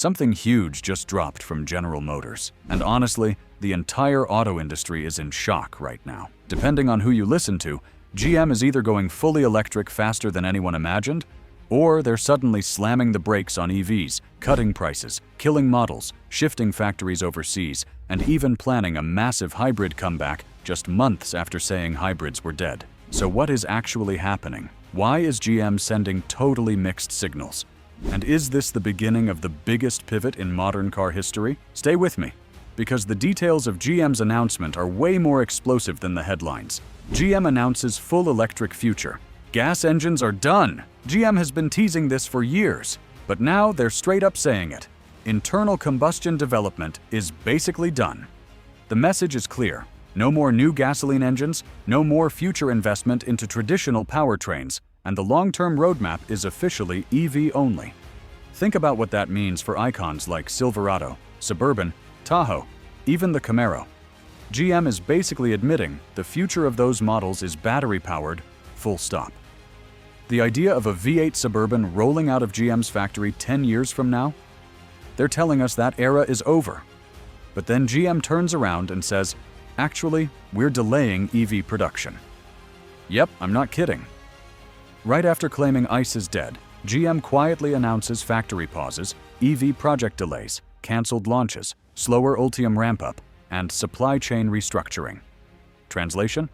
Something huge just dropped from General Motors, and honestly, the entire auto industry is in shock right now. Depending on who you listen to, GM is either going fully electric faster than anyone imagined, or they're suddenly slamming the brakes on EVs, cutting prices, killing models, shifting factories overseas, and even planning a massive hybrid comeback just months after saying hybrids were dead. So what is actually happening? Why is GM sending totally mixed signals? And is this the beginning of the biggest pivot in modern car history? Stay with me, because the details of GM's announcement are way more explosive than the headlines. GM announces full electric future. Gas engines are done! GM has been teasing this for years, but now they're straight up saying it. Internal combustion development is basically done. The message is clear. No more new gasoline engines, no more future investment into traditional powertrains, and the long-term roadmap is officially EV only. Think about what that means for icons like Silverado, Suburban, Tahoe, even the Camaro. GM is basically admitting the future of those models is battery-powered, full stop. The idea of a V8 Suburban rolling out of GM's factory 10 years from now? They're telling us that era is over. But then GM turns around and says, actually, we're delaying EV production. Yep, I'm not kidding. Right after claiming ICE is dead, GM quietly announces factory pauses, EV project delays, canceled launches, slower Ultium ramp-up, and supply chain restructuring. Translation?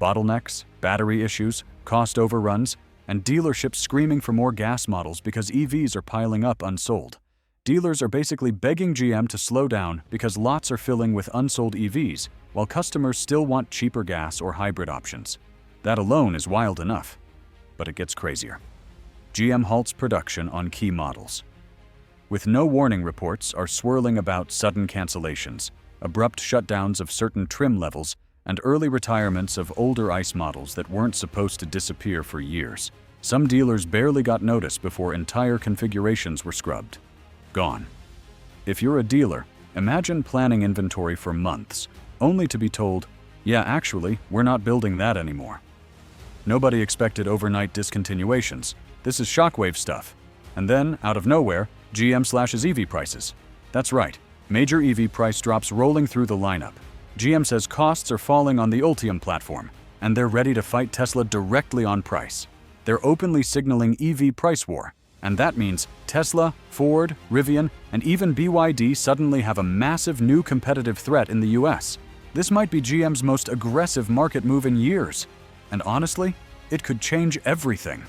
Bottlenecks, battery issues, cost overruns, and dealerships screaming for more gas models because EVs are piling up unsold. Dealers are basically begging GM to slow down because lots are filling with unsold EVs, while customers still want cheaper gas or hybrid options. That alone is wild enough. But it gets crazier. GM halts production on key models. With no warning, reports are swirling about sudden cancellations, abrupt shutdowns of certain trim levels, and early retirements of older ICE models that weren't supposed to disappear for years. Some dealers barely got notice before entire configurations were scrubbed. Gone. If you're a dealer, imagine planning inventory for months, only to be told, yeah, actually, we're not building that anymore. Nobody expected overnight discontinuations. This is shockwave stuff. And then, out of nowhere, GM slashes EV prices. That's right, major EV price drops rolling through the lineup. GM says costs are falling on the Ultium platform, and they're ready to fight Tesla directly on price. They're openly signaling EV price war, and that means Tesla, Ford, Rivian, and even BYD suddenly have a massive new competitive threat in the US. This might be GM's most aggressive market move in years. And honestly, it could change everything.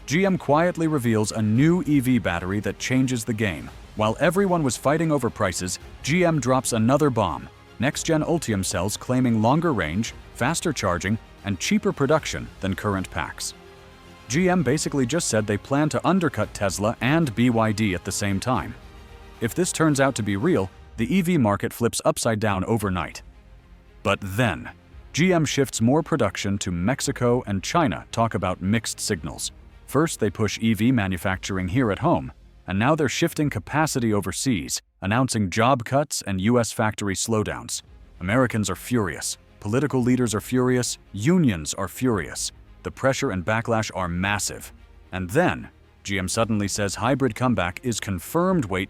GM quietly reveals a new EV battery that changes the game. While everyone was fighting over prices, GM drops another bomb. Next-gen Ultium cells claiming longer range, faster charging, and cheaper production than current packs. GM basically just said they plan to undercut Tesla and BYD at the same time. If this turns out to be real, the EV market flips upside down overnight. But then, GM shifts more production to Mexico and China. Talk about mixed signals. First, they push EV manufacturing here at home, and now they're shifting capacity overseas, announcing job cuts and US factory slowdowns. Americans are furious. Political leaders are furious. Unions are furious. The pressure and backlash are massive. And then, GM suddenly says hybrid comeback is confirmed. Wait,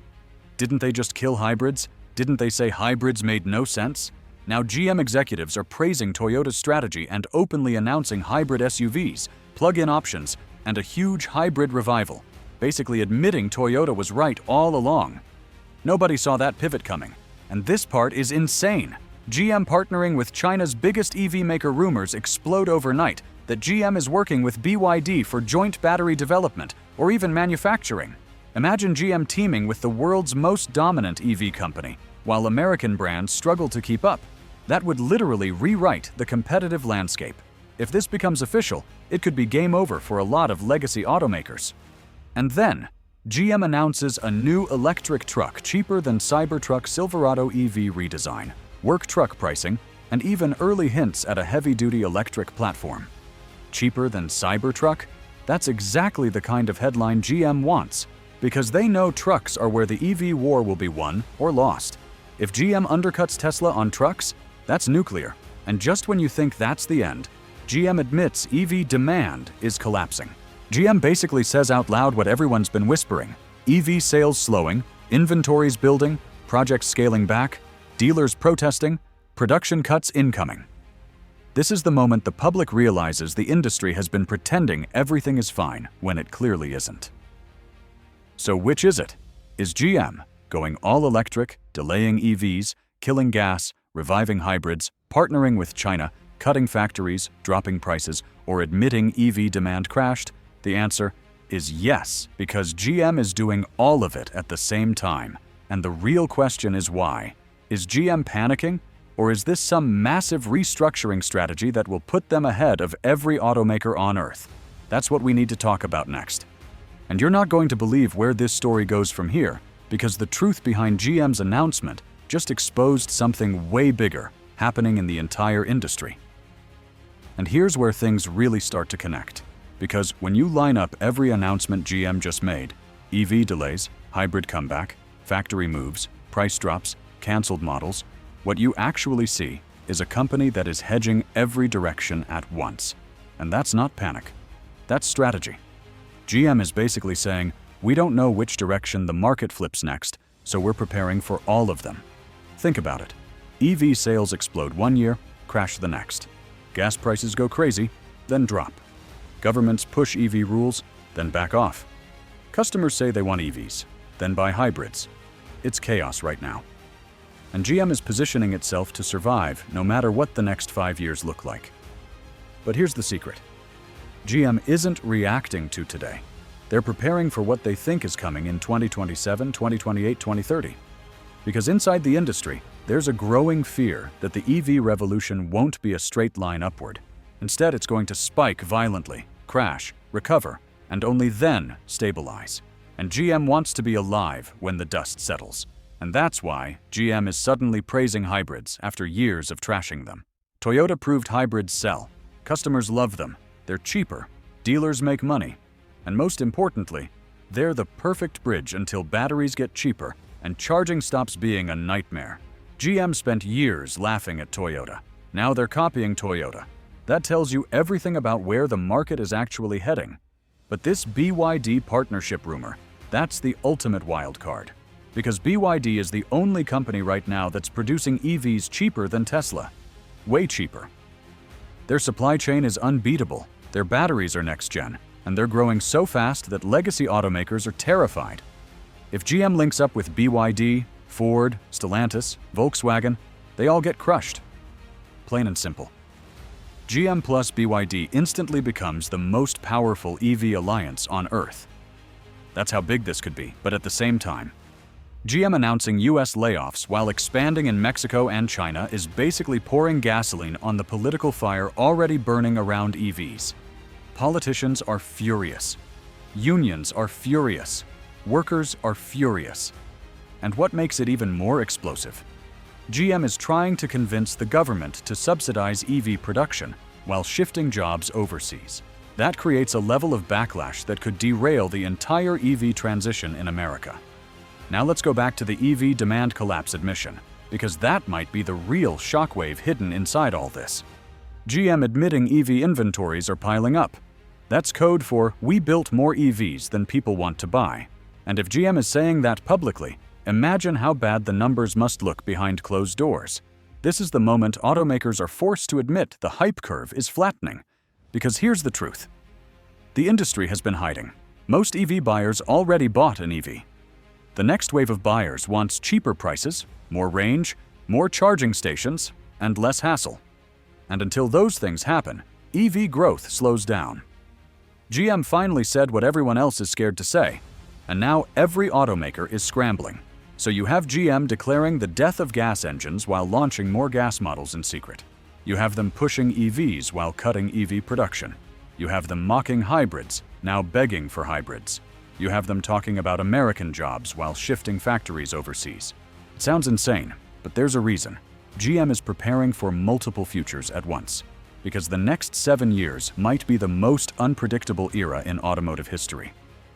didn't they just kill hybrids? Didn't they say hybrids made no sense? Now GM executives are praising Toyota's strategy and openly announcing hybrid SUVs, plug-in options, and a huge hybrid revival, basically admitting Toyota was right all along. Nobody saw that pivot coming, and this part is insane. GM partnering with China's biggest EV maker. Rumors explode overnight that GM is working with BYD for joint battery development or even manufacturing. Imagine GM teaming with the world's most dominant EV company, while American brands struggle to keep up. That would literally rewrite the competitive landscape. If this becomes official, it could be game over for a lot of legacy automakers. And then, GM announces a new electric truck cheaper than Cybertruck Silverado EV redesign, work truck pricing, and even early hints at a heavy-duty electric platform. Cheaper than Cybertruck? That's exactly the kind of headline GM wants, because they know trucks are where the EV war will be won or lost. If GM undercuts Tesla on trucks, that's nuclear. And just when you think that's the end, GM admits EV demand is collapsing. GM basically says out loud what everyone's been whispering: EV sales slowing, Inventories building, projects scaling back, dealers protesting, production cuts incoming. This is the moment the public realizes the industry has been pretending everything is fine when it clearly isn't. So which is it? Is GM going all electric, delaying EVs, killing gas, reviving hybrids, partnering with China, cutting factories, dropping prices, or admitting EV demand crashed? The answer is yes, because GM is doing all of it at the same time. And the real question is why? Is GM panicking? Or is this some massive restructuring strategy that will put them ahead of every automaker on Earth? That's what we need to talk about next. And you're not going to believe where this story goes from here, because the truth behind GM's announcement just exposed something way bigger happening in the entire industry. And here's where things really start to connect. Because when you line up every announcement GM just made, EV delays, hybrid comeback, factory moves, price drops, canceled models, what you actually see is a company that is hedging every direction at once. And that's not panic. That's strategy. GM is basically saying, we don't know which direction the market flips next, so we're preparing for all of them. Think about it. EV sales explode one year, crash the next. Gas prices go crazy, then drop. Governments push EV rules, then back off. Customers say they want EVs, then buy hybrids. It's chaos right now. And GM is positioning itself to survive no matter what the next 5 years look like. But here's the secret. GM isn't reacting to today. They're preparing for what they think is coming in 2027, 2028, 2030. Because inside the industry, there's a growing fear that the EV revolution won't be a straight line upward. Instead, it's going to spike violently, crash, recover, and only then stabilize. And GM wants to be alive when the dust settles. And that's why GM is suddenly praising hybrids after years of trashing them. Toyota proved hybrids sell. Customers love them. They're cheaper. Dealers make money. And most importantly, they're the perfect bridge until batteries get cheaper and charging stops being a nightmare. GM spent years laughing at Toyota. Now they're copying Toyota. That tells you everything about where the market is actually heading. But this BYD partnership rumor, that's the ultimate wild card. Because BYD is the only company right now that's producing EVs cheaper than Tesla. Way cheaper. Their supply chain is unbeatable. Their batteries are next gen, and they're growing so fast that legacy automakers are terrified. If GM links up with BYD, Ford, Stellantis, Volkswagen, they all get crushed. Plain and simple. GM plus BYD instantly becomes the most powerful EV alliance on Earth. That's how big this could be, but at the same time, GM announcing US layoffs while expanding in Mexico and China is basically pouring gasoline on the political fire already burning around EVs. Politicians are furious. Unions are furious. Workers are furious. And what makes it even more explosive? GM is trying to convince the government to subsidize EV production while shifting jobs overseas. That creates a level of backlash that could derail the entire EV transition in America. Now let's go back to the EV demand collapse admission, because that might be the real shockwave hidden inside all this. GM admitting EV inventories are piling up. That's code for we built more EVs than people want to buy. And if GM is saying that publicly, imagine how bad the numbers must look behind closed doors. This is the moment automakers are forced to admit the hype curve is flattening. Because here's the truth. The industry has been hiding. Most EV buyers already bought an EV. The next wave of buyers wants cheaper prices, more range, more charging stations, and less hassle. And until those things happen, EV growth slows down. GM finally said what everyone else is scared to say, and now every automaker is scrambling. So you have GM declaring the death of gas engines while launching more gas models in secret. You have them pushing EVs while cutting EV production. You have them mocking hybrids, now begging for hybrids. You have them talking about American jobs while shifting factories overseas. It sounds insane, but there's a reason. GM is preparing for multiple futures at once, because the next 7 years might be the most unpredictable era in automotive history.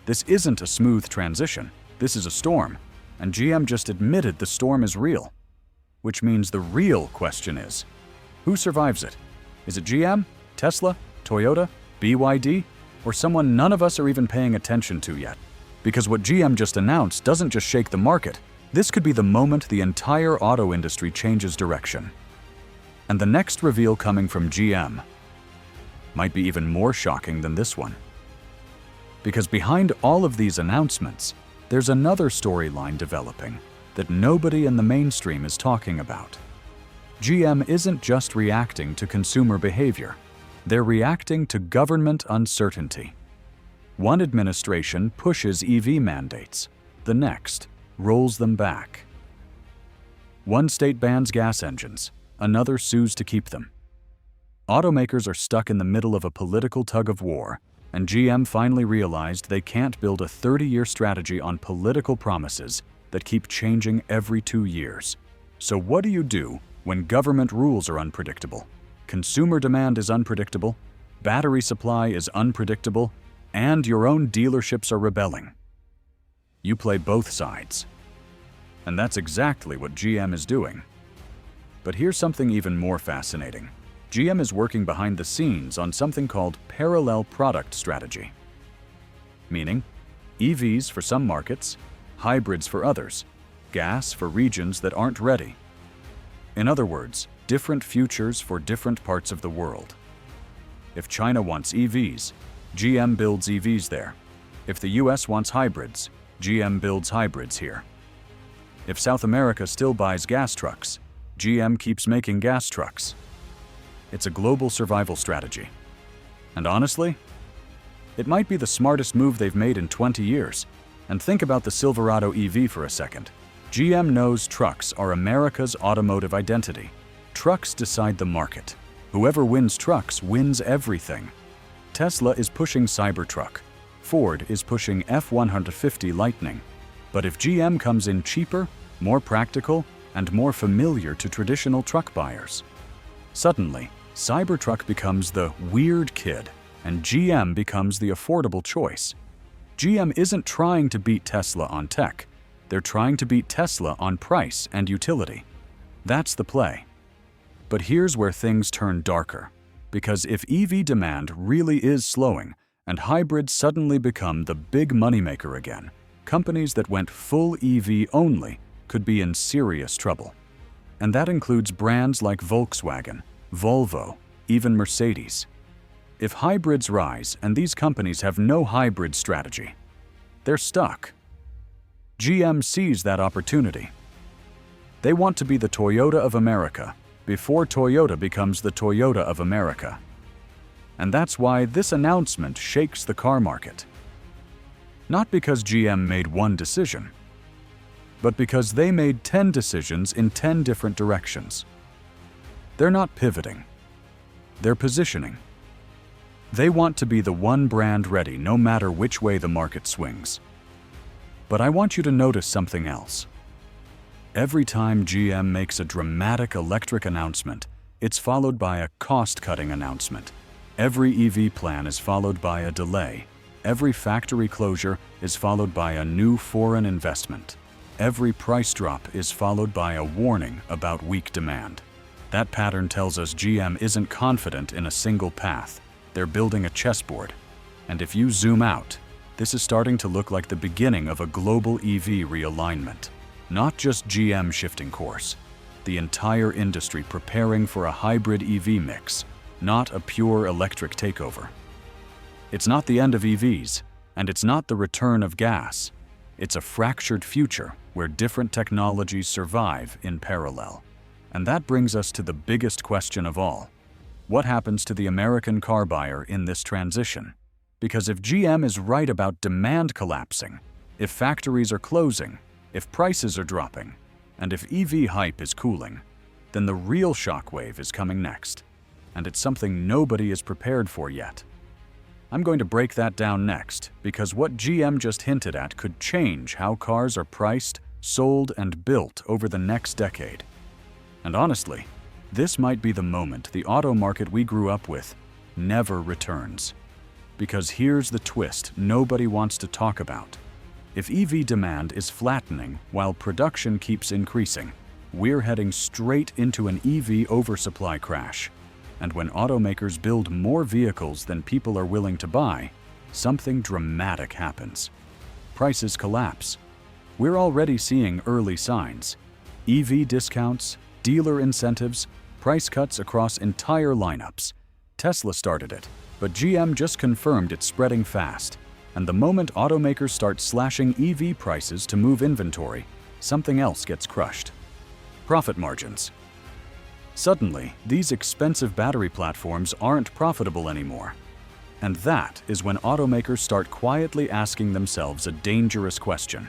This isn't a smooth transition, this is a storm, and GM just admitted the storm is real. Which means the real question is, who survives it? Is it GM, Tesla, Toyota, BYD, or someone none of us are even paying attention to yet? Because what GM just announced doesn't just shake the market. This could be the moment the entire auto industry changes direction. And the next reveal coming from GM might be even more shocking than this one. Because behind all of these announcements, there's another storyline developing that nobody in the mainstream is talking about. GM isn't just reacting to consumer behavior. They're reacting to government uncertainty. One administration pushes EV mandates. The next rolls them back. One state bans gas engines. Another sues to keep them. Automakers are stuck in the middle of a political tug-of-war, and GM finally realized they can't build a 30-year strategy on political promises that keep changing every 2 years. So what do you do when government rules are unpredictable, consumer demand is unpredictable, battery supply is unpredictable, and your own dealerships are rebelling? You play both sides. And that's exactly what GM is doing. But here's something even more fascinating. GM is working behind the scenes on something called parallel product strategy. Meaning, EVs for some markets, hybrids for others, gas for regions that aren't ready. In other words, different futures for different parts of the world. If China wants EVs, GM builds EVs there. If the US wants hybrids, GM builds hybrids here. If South America still buys gas trucks, GM keeps making gas trucks. It's a global survival strategy. And honestly, it might be the smartest move they've made in 20 years. And think about the Silverado EV for a second. GM knows trucks are America's automotive identity. Trucks decide the market. Whoever wins trucks wins everything. Tesla is pushing Cybertruck. Ford is pushing F-150 Lightning. But if GM comes in cheaper, more practical, and more familiar to traditional truck buyers, suddenly, Cybertruck becomes the weird kid, and GM becomes the affordable choice. GM isn't trying to beat Tesla on tech. They're trying to beat Tesla on price and utility. That's the play. But here's where things turn darker. Because if EV demand really is slowing, and hybrids suddenly become the big moneymaker again, companies that went full EV only could be in serious trouble. And that includes brands like Volkswagen, Volvo, even Mercedes. If hybrids rise and these companies have no hybrid strategy, they're stuck. GM sees that opportunity. They want to be the Toyota of America before Toyota becomes the Toyota of America. And that's why this announcement shakes the car market. Not because GM made one decision, but because they made 10 decisions in 10 different directions. They're not pivoting. They're positioning. They want to be the one brand ready no matter which way the market swings. But I want you to notice something else. Every time GM makes a dramatic electric announcement, it's followed by a cost-cutting announcement. Every EV plan is followed by a delay. Every factory closure is followed by a new foreign investment. Every price drop is followed by a warning about weak demand. That pattern tells us GM isn't confident in a single path. They're building a chessboard. And if you zoom out, this is starting to look like the beginning of a global EV realignment. Not just GM shifting course. The entire industry preparing for a hybrid EV mix, not a pure electric takeover. It's not the end of EVs, and it's not the return of gas. It's a fractured future where different technologies survive in parallel. And that brings us to the biggest question of all. What happens to the American car buyer in this transition? Because if GM is right about demand collapsing, if factories are closing, if prices are dropping, and if EV hype is cooling, then the real shockwave is coming next. And it's something nobody is prepared for yet. I'm going to break that down next, because what GM just hinted at could change how cars are priced, sold, and built over the next decade. And honestly, this might be the moment the auto market we grew up with never returns. Because here's the twist nobody wants to talk about. If EV demand is flattening while production keeps increasing, we're heading straight into an EV oversupply crash. And when automakers build more vehicles than people are willing to buy, something dramatic happens. prices collapse. We're already seeing early signs. EV discounts, dealer incentives, price cuts across entire lineups. Tesla started it, but GM just confirmed it's spreading fast. And the moment automakers start slashing EV prices to move inventory, something else gets crushed. Profit margins. Suddenly, these expensive battery platforms aren't profitable anymore. And that is when automakers start quietly asking themselves a dangerous question.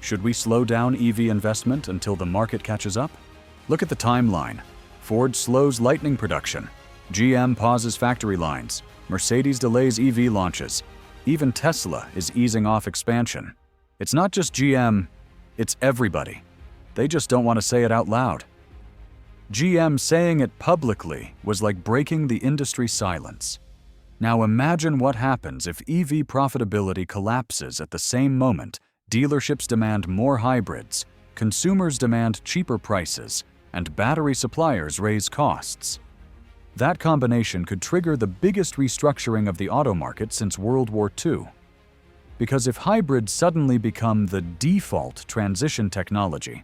Should we slow down EV investment until the market catches up? Look at the timeline. Ford slows Lightning production. GM pauses factory lines. Mercedes delays EV launches. Even Tesla is easing off expansion. It's not just GM, it's everybody. They just don't want to say it out loud. GM saying it publicly was like breaking the industry silence. Now imagine what happens if EV profitability collapses at the same moment. Dealerships demand more hybrids, consumers demand cheaper prices, and battery suppliers raise costs. That combination could trigger the biggest restructuring of the auto market since World War II. Because if hybrids suddenly become the default transition technology,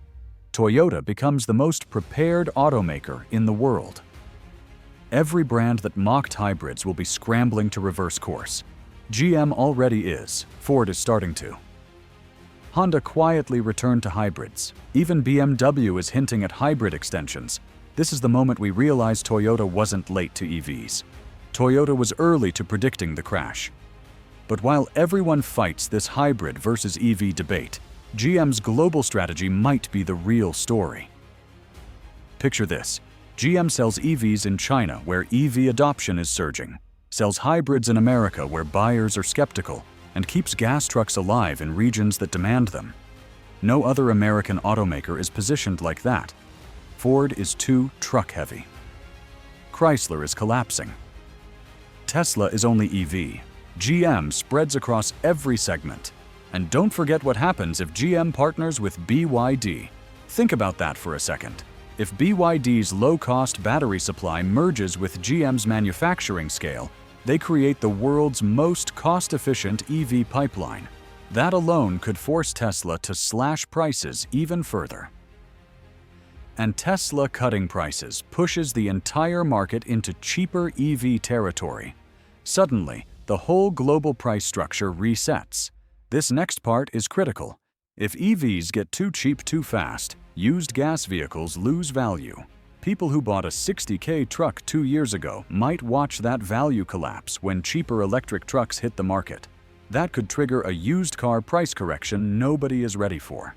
Toyota becomes the most prepared automaker in the world. Every brand that mocked hybrids will be scrambling to reverse course. GM already is, Ford is starting to. Honda quietly returned to hybrids. Even BMW is hinting at hybrid extensions. This is the moment we realize Toyota wasn't late to EVs. Toyota was early to predicting the crash. But while everyone fights this hybrid versus EV debate, GM's global strategy might be the real story. Picture this. GM sells EVs in China, where EV adoption is surging, sells hybrids in America, where buyers are skeptical, and keeps gas trucks alive in regions that demand them. No other American automaker is positioned like that. Ford is too truck-heavy. Chrysler is collapsing. Tesla is only EV. GM spreads across every segment. And don't forget what happens if GM partners with BYD. Think about that for a second. If BYD's low-cost battery supply merges with GM's manufacturing scale, they create the world's most cost-efficient EV pipeline. That alone could force Tesla to slash prices even further. And Tesla cutting prices pushes the entire market into cheaper EV territory. Suddenly, the whole global price structure resets. This next part is critical. If EVs get too cheap too fast, used gas vehicles lose value. People who bought a $60K truck 2 years ago might watch that value collapse when cheaper electric trucks hit the market. That could trigger a used car price correction nobody is ready for.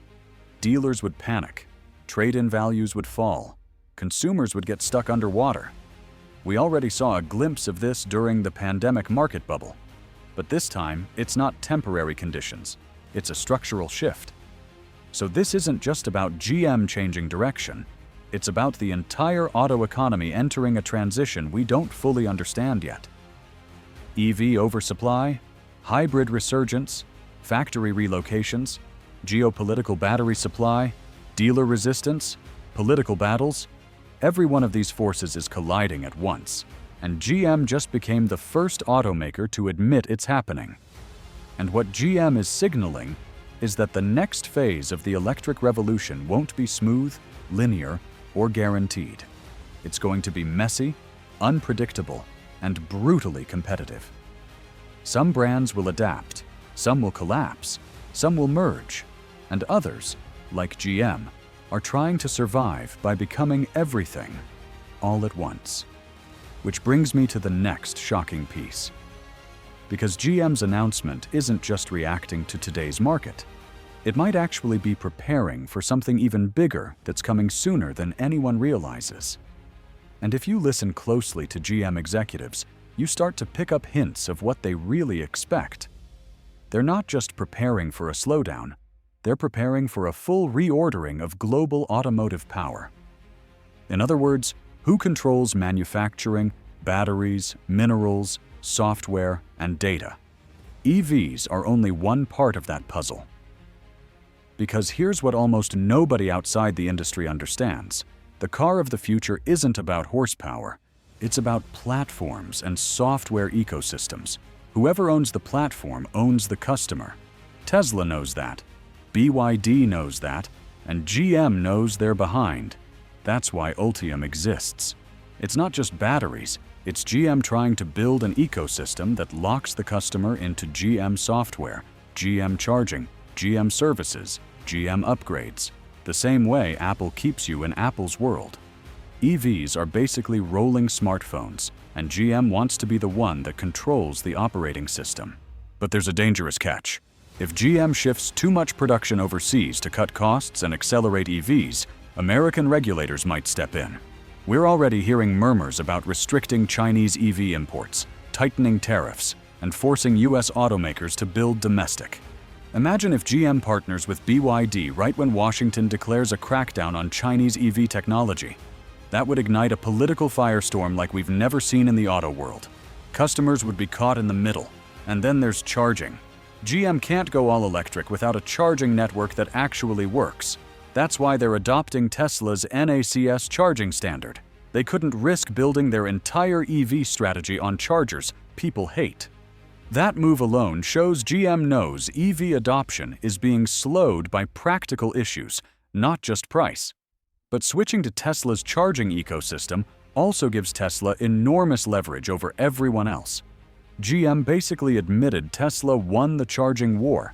Dealers would panic. Trade-in values would fall. Consumers would get stuck underwater. We already saw a glimpse of this during the pandemic market bubble. But this time, it's not temporary conditions. It's a structural shift. So this isn't just about GM changing direction. It's about the entire auto economy entering a transition we don't fully understand yet. EV oversupply, hybrid resurgence, factory relocations, geopolitical battery supply, dealer resistance, political battles, every one of these forces is colliding at once, and GM just became the first automaker to admit it's happening. And what GM is signaling is that the next phase of the electric revolution won't be smooth, linear, or guaranteed. It's going to be messy, unpredictable, and brutally competitive. Some brands will adapt, some will collapse, some will merge, and others, like GM, are trying to survive by becoming everything, all at once. Which brings me to the next shocking piece. Because GM's announcement isn't just reacting to today's market. It might actually be preparing for something even bigger that's coming sooner than anyone realizes. And if you listen closely to GM executives, you start to pick up hints of what they really expect. They're not just preparing for a slowdown, they're preparing for a full reordering of global automotive power. In other words, who controls manufacturing, batteries, minerals, software, and data? EVs are only one part of that puzzle. Because here's what almost nobody outside the industry understands. The car of the future isn't about horsepower. It's about platforms and software ecosystems. Whoever owns the platform owns the customer. Tesla knows that. BYD knows that. And GM knows they're behind. That's why Ultium exists. It's not just batteries, it's GM trying to build an ecosystem that locks the customer into GM software, GM charging, GM services, GM upgrades, the same way Apple keeps you in Apple's world. EVs are basically rolling smartphones, and GM wants to be the one that controls the operating system. But there's a dangerous catch. If GM shifts too much production overseas to cut costs and accelerate EVs, American regulators might step in. We're already hearing murmurs about restricting Chinese EV imports, tightening tariffs, and forcing US automakers to build domestic. Imagine if GM partners with BYD right when Washington declares a crackdown on Chinese EV technology. That would ignite a political firestorm like we've never seen in the auto world. Customers would be caught in the middle. And then there's charging. GM can't go all electric without a charging network that actually works. That's why they're adopting Tesla's NACS charging standard. They couldn't risk building their entire EV strategy on chargers people hate. That move alone shows GM knows EV adoption is being slowed by practical issues, not just price. But switching to Tesla's charging ecosystem also gives Tesla enormous leverage over everyone else. GM basically admitted Tesla won the charging war.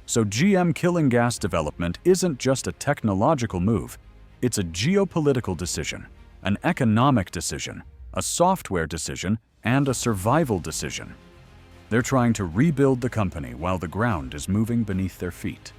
So GM killing gas development isn't just a technological move, it's a geopolitical decision, an economic decision, a software decision, and a survival decision. They're trying to rebuild the company while the ground is moving beneath their feet.